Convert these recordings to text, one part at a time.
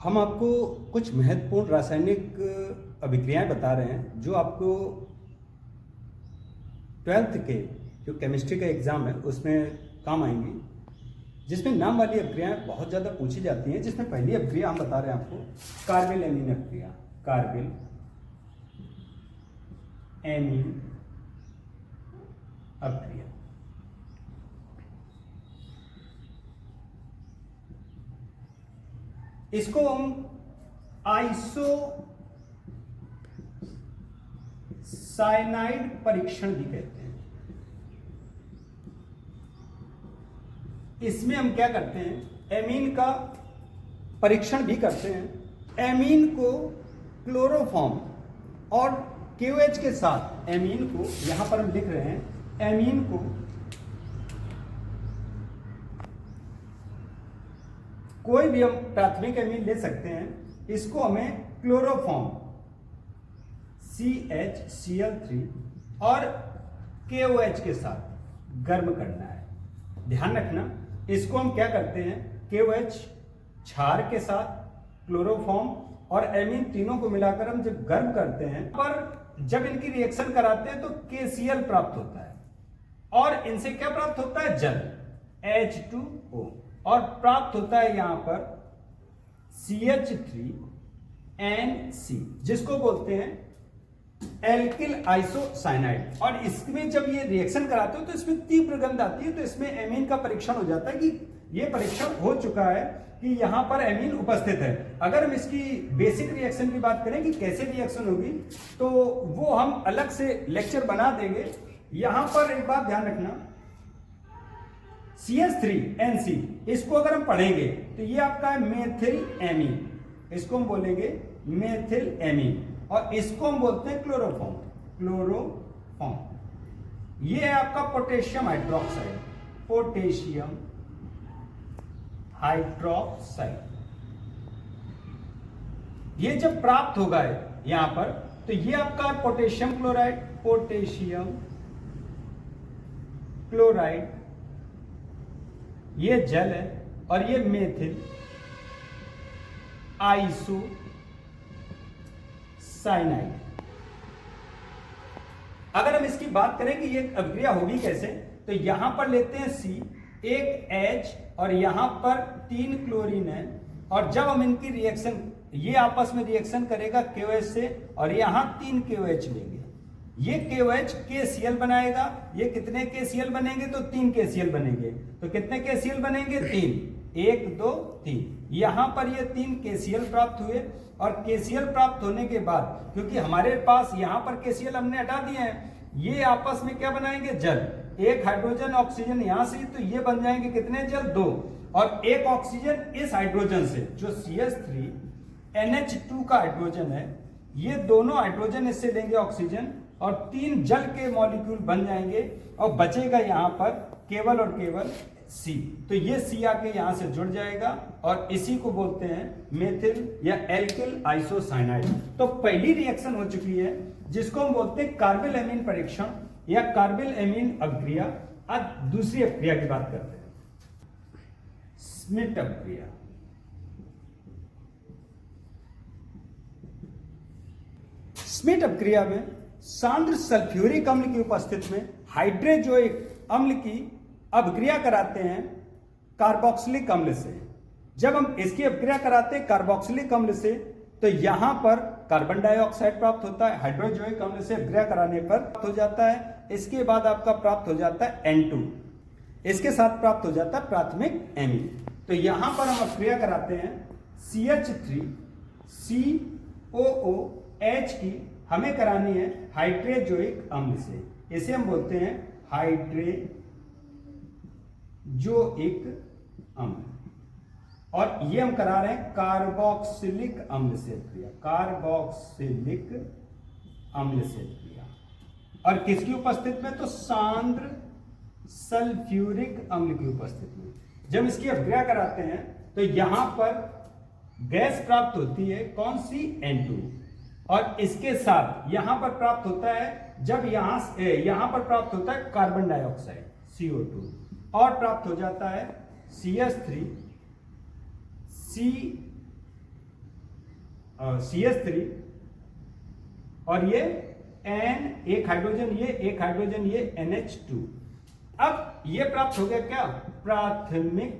हम आपको कुछ महत्वपूर्ण रासायनिक अभिक्रियाएं बता रहे हैं जो आपको 12th के जो केमिस्ट्री का एग्ज़ाम है उसमें काम आएंगी, जिसमें नाम वाली अभिक्रियाएं बहुत ज़्यादा पूछी जाती हैं। जिसमें पहली अभिक्रिया हम बता रहे हैं आपको कार्बिल एमीन अभिक्रिया। कार्बिल एमीन अभिक्रिया इसको हम आइसोसाइनाइड परीक्षण भी कहते हैं। इसमें हम क्या करते हैं, एमीन का परीक्षण भी करते हैं। एमीन को क्लोरोफॉर्म और KOH के साथ, एमीन को यहां पर हम लिख रहे हैं, एमीन को कोई भी हम प्राथमिक एमीन ले सकते हैं, इसको हमें क्लोरोफॉर्म CHCl3 और KOH के साथ गर्म करना है। ध्यान रखना, इसको हम क्या करते हैं, KOH क्षार के साथ क्लोरोफॉर्म और एमीन तीनों को मिलाकर हम जब गर्म करते हैं, पर जब इनकी रिएक्शन कराते हैं तो KCl प्राप्त होता है और इनसे क्या प्राप्त होता है, जल H2O, और प्राप्त होता है यहां पर CH3NC, जिसको बोलते हैं एल्किल आइसोसाइनाइड। और इसमें जब ये रिएक्शन कराते हो तो इसमें तीव्र गंध आती है, तो इसमें एमीन का परीक्षण हो जाता है कि ये परीक्षण हो चुका है कि यहां पर एमीन उपस्थित है। अगर हम इसकी बेसिक रिएक्शन की बात करें कि कैसे रिएक्शन होगी, तो वो हम अलग से लेक्चर बना देंगे। यहां पर एक बात ध्यान रखना, CH3NC, इसको अगर हम पढ़ेंगे तो ये आपका है मेथिल एमीन, इसको हम बोलेंगे मेथिल एमीन, और इसको हम बोलते हैं क्लोरोफॉर्म। क्लोरोफॉर्म ये है आपका पोटेशियम हाइड्रोक्साइड, पोटेशियम हाइड्रोक्साइड। ये जब प्राप्त होगा यहां पर, तो ये आपका पोटेशियम क्लोराइड, पोटेशियम क्लोराइड, ये जल है, और ये मेथिल आइसोसाइनाइड। अगर हम इसकी बात करें कि ये अभिक्रिया होगी कैसे, तो यहां पर लेते हैं C, एक H, और यहां पर 3 क्लोरीन है, और जब हम इनकी रिएक्शन, ये आपस में रिएक्शन करेगा KOH से, और यहां 3 KOH लेंगे, ये KOH KCl बनाएगा। ये कितने KCl बनेंगे, तो 3 KCl बनेंगे। तो कितने KCl बनेंगे, 3, 1 2 3। यहां पर ये 3 KCl प्राप्त हुए, और KCl प्राप्त होने के बाद, क्योंकि हमारे पास यहां पर KCl हमने हटा दिए हैं, ये आपस में क्या बनाएंगे, जल। एक हाइड्रोजन ऑक्सीजन यहां से, तो ये बन जाएंगे कितने जल, 2, और एक ऑक्सीजन इस हाइड्रोजन से जो CH3NH2 का हाइड्रोजन है, ये दोनों हाइड्रोजन इससे लेंगे ऑक्सीजन, और 3 जल के मॉलिक्यूल बन जाएंगे, और बचेगा यहां पर केवल और केवल C। तो ये C आके यहां से जुड़ जाएगा, और इसी को बोलते हैं मेथिल या एल्किल आइसोसाइनाइड। तो पहली रिएक्शन हो चुकी है, जिसको हम बोलते हैं कार्बिल एमीन परीक्षण या कार्बिल एमीन अभिक्रिया। आज दूसरी अभिक्रिया की बात करते हैं, स्मिट अभिक्रिया। स्मिट अभिक्रिया में सांद्र सल्फ्यूरिक अम्ल की उपस्थिति में हाइड्रोजोइक अम्ल की अभिक्रिया कराते हैं कार्बोक्सिलिक अम्ल से। जब हम इसकी अभिक्रिया कराते हैं कार्बोक्सिलिक अम्ल से, तो यहां पर कार्बन डाइऑक्साइड प्राप्त होता है, हाइड्रोजोइक अम्ल से अभिक्रिया कराने पर प्राप्त हो जाता है। इसके बाद आपका प्राप्त हो जाता है N2, इसके साथ प्राप्त हो जाता है प्राथमिक एमीन। तो यहां पर हम अभिक्रिया कराते हैं CH3COOH की, हमें करानी है हाइड्रोजोइक अम्ल से, इसे हम बोलते हैं हाइड्रोजोइक अम्ल, और ये हम करा रहे हैं कार्बोक्सिलिक अम्ल से अभिक्रिया, कार्बोक्सिलिक अम्ल से अभिक्रिया। और किसकी उपस्थिति में, तो सांद्र सल्फ्यूरिक अम्ल की उपस्थिति में। जब इसकी अभिक्रिया कराते हैं तो यहां पर गैस प्राप्त होती है, कौन सी, N2, और इसके साथ यहां पर प्राप्त होता है, जब यहां पर प्राप्त होता है कार्बन डाइऑक्साइड CO2, और प्राप्त हो जाता है CH3 CH3 और ये N, एक हाइड्रोजन ये NH2। अब ये प्राप्त हो गया क्या, प्राथमिक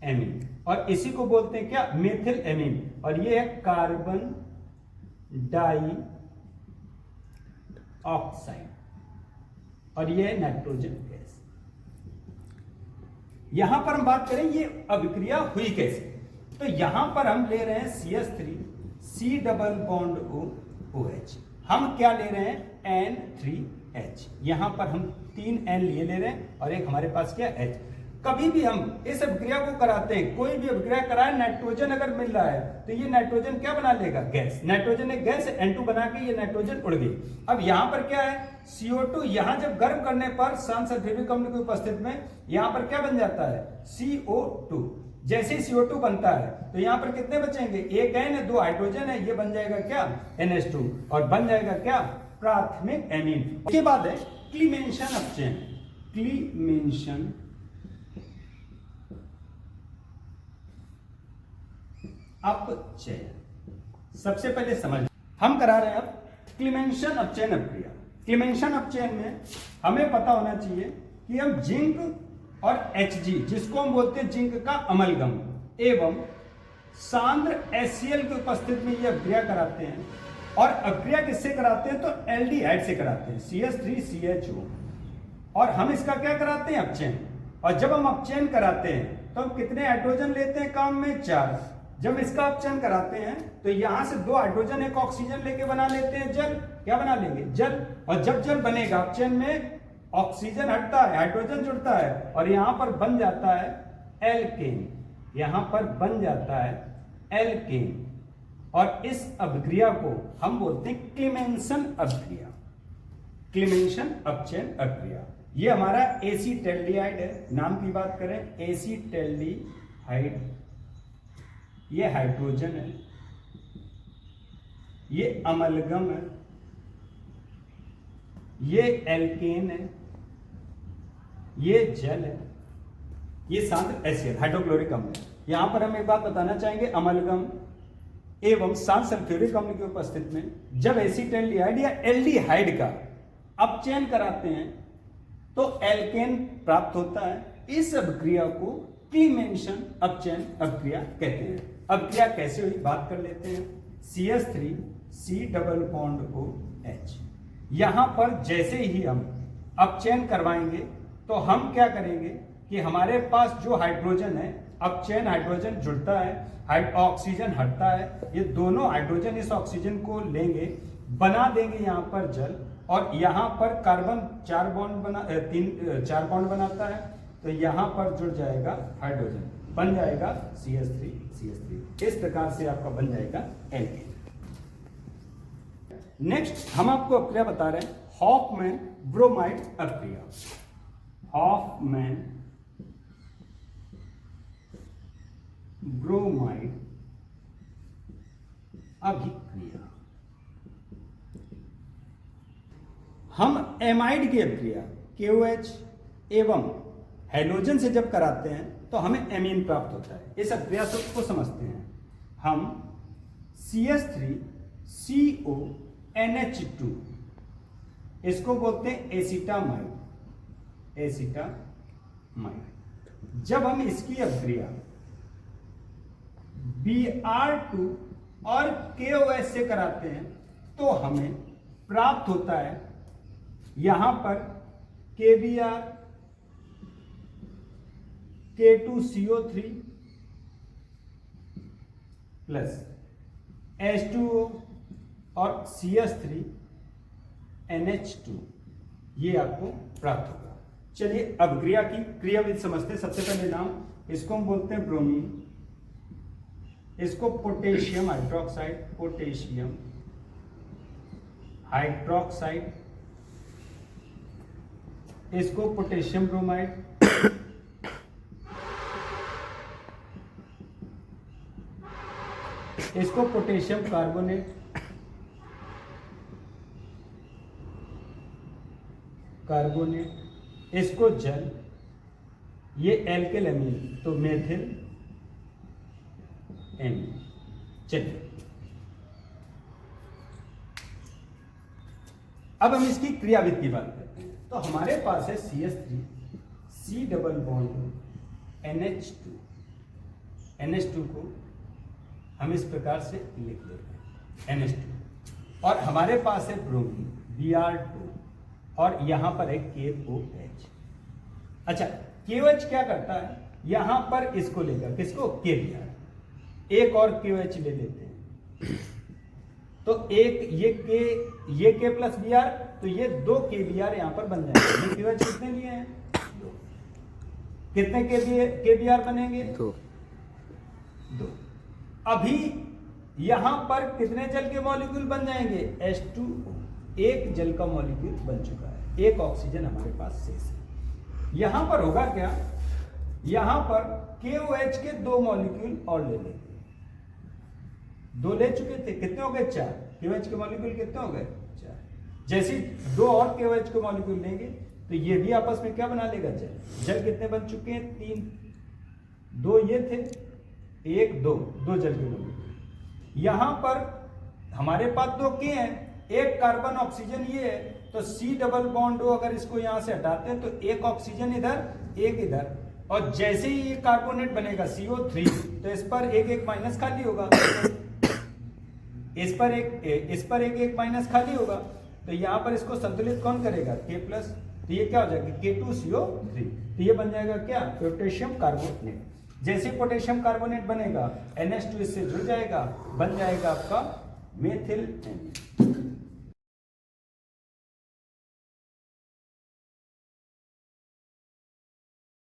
एमीन, और इसी को बोलते हैं क्या, मेथिल एमीन। और ये है कार्बन डाई ऑक्साइड और ये है नाइट्रोजन गैस। यहां पर हम बात करें ये अभिक्रिया हुई कैसे, तो यहां पर हम ले रहे हैं CH3 C double bond OH, हम क्या ले रहे हैं N3H, यहां पर हम 3 N ले रहे हैं और एक हमारे पास क्या H। कभी भी हम इस अभिक्रिया को कराते हैं, कोई भी अभिक्रिया कराए, नाइट्रोजन अगर मिल रहा है तो ये नाइट्रोजन क्या बना लेगा, गैस। नाइट्रोजन एक गैस, N2 बना के ये नाइट्रोजन उड़ गई। अब यहां पर क्या है, CO2, यहां जब गर्म करने पर सांसल्फ्यूरिक अम्ल की उपस्थिति में यहां पर क्या बन जाता है, CO2। जैसे ही CO2 बनता है तो यहां पर कितने बचेंगे, एक N है, 2 हाइड्रोजन है, ये बन जाएगा क्या, NH2, और बन जाएगा क्या, प्राथमिक एमीन। उसके बाद है क्लीमेंशन अपचयन। क्लीमेंशन अपचयन सबसे पहले समझ, हम करा रहे हैं अब क्लीमेंशन अपचयन अभिक्रिया। क्लीमेंशन अपचयन में हमें पता होना चाहिए कि हम जिंक और Hg, जिसको हम बोलते हैं जिंक का अमलगम, एवं सांद्र HCl की उपस्थिति में ये अभिक्रिया कराते हैं। और अभिक्रिया किससे कराते हैं, तो एल्डिहाइड से कराते हैं, CH3CHO। और हम इसका क्या कराते हैं, अपचयन। और जब हम अपचयन कराते हैं तो हम कितने हाइड्रोजन लेते हैं काम में, 4। जब इसका अपचयन कराते हैं तो यहां से 2 हाइड्रोजन एक ऑक्सीजन लेके बना लेते हैं जल, क्या बना लेंगे, जल। और जब जल बनेगा, अपचयन में ऑक्सीजन हटता है, हाइड्रोजन जुड़ता है और यहां पर बन जाता है एल्केन, यहां पर बन जाता है एल्केन। और इस अभिक्रिया को हम बोलते हैं क्लीमेंशन अभिक्रिया, क्लीमेंशन अपचयन अभिक्रिया। ये हमारा एसीटैल्डिहाइड है, नाम की बात करें एसीटैल्डिहाइड, ये हाइड्रोजन है, ये अमलगम है, ये एल्केन है, ये जल है, ये सांद्र HCl हाइड्रोक्लोरिक अम्ल है। यहां पर हम एक बात बताना चाहेंगे, अमलगम एवं सांसल्फ्यूरिक अम्ल की उपस्थिति में जब एसीटैल्डिहाइड या एल्डिहाइड का अपचयन कराते हैं तो एल्केन प्राप्त होता है। इस अभिक्रिया को क्लीमेंशन अपचयन अभिक्रिया कहते हैं। अभिक्रिया कैसे हुई बात कर लेते हैं। CH3 C double bond OH, यहां पर जैसे ही हम अपचयन करवाएंगे तो हम क्या करेंगे कि हमारे पास जो हाइड्रोजन है, अपचयन हाइड्रोजन जुड़ता है, ऑक्सीजन हटता है, ये दोनों हाइड्रोजन इस ऑक्सीजन को लेंगे, बना देंगे यहां पर जल, और यहां पर कार्बन 4 बॉन्ड बनाता है, तो यहां पर जुड़ जाएगा हाइड्रोजन, बन जाएगा CH3। इस प्रकार से आपका बन जाएगा एल्केन। नेक्स्ट हम आपको अभिक्रिया बता रहे हैं हॉफमैन ब्रोमाइड अभिक्रिया। हॉफमैन ब्रोमाइड अभिक्रिया। हम एमाइड की अभिक्रिया KOH एवं हैलोजन से जब कराते हैं तो हमें एमीन प्राप्त होता है। इस अभिक्रिया को समझते हैं हम। CH3CO NH2, इसको बोलते हैं एसिटामाइड, एसिटामाइड। जब हम इसकी अभिक्रिया Br2 और KOH से कराते हैं तो हमें प्राप्त होता है यहां पर KBr, K2CO3 प्लस H2O और CH3 NH2, ये आपको प्राप्त होगा। चलिए अभिक्रिया की क्रियाविधि समझते हैं। सबसे पहले नाम, इसको हम बोलते हैं ब्रोमीन, इसको पोटेशियम हाइड्रोक्साइड, पोटेशियम हाइड्रोक्साइड, इसको पोटेशियम ब्रोमाइड, इसको पोटेशियम कार्बोनेट, इसको जल, ये एल्किल एमीन तो मेथिल एमीन। चलिए अब हम इसकी क्रियाविधि की बात करते हैं। तो हमारे पास है CH3 C double bond NH2। NH2 को हम इस प्रकार से लिख लेते हैं NH2, और हमारे पास है ब्रोमीन Br2, और यहां पर है KOH। अच्छा, KOH क्या करता है, यहां पर इसको लेकर, किसको, KBr, एक और KOH ले लेते हैं, तो एक ये K प्लस Br, तो ये 2 KBr यहां पर बन जाएंगे। ये KOH कितने लिए हैं, 2। कितने KBr बनेंगे, 2। अभी यहां पर कितने जल के मॉलिक्यूल बन जाएंगे, H2O, एक जल का मॉलिक्यूल बन चुका है, एक ऑक्सीजन हमारे पास शेष है। यहां पर होगा क्या, यहां पर KOH के 2 मॉलिक्यूल और ले लेंगे, 2 ले चुके थे, कितने हो गए, 4। KOH के मॉलिक्यूल कितने हो गए, 4। जैसे 2 और KOH के मॉलिक्यूल लेंगे तो ये भी आपस में क्या बना लेगा, जल। जल कितने बन चुके हैं, 3, 2 ये थे, 1 2 जल के मॉलिक्यूल। यहां पर हमारे पास 2 K हैं, एक कार्बन ऑक्सीजन ये है, तो C डबल बॉन्ड O, अगर इसको यहां से हटाते हैं तो एक ऑक्सीजन इधर, एक इधर, और जैसे ही ये कार्बोनेट बनेगा CO3, तो इस पर एक माइनस खाली होगा, इस पर एक माइनस खाली होगा, तो यहां पर इसको संतुलित कौन करेगा, K प्लस, तो ये क्या हो जाएगा, K2CO3, तो ये बन जाएगा क्या, पोटेशियम कार्बोनेट। जैसे पोटेशियम कार्बोनेट बनेगा, NH2 इससे जुड़ जाएगा, बन जाएगा आपका मेथिल।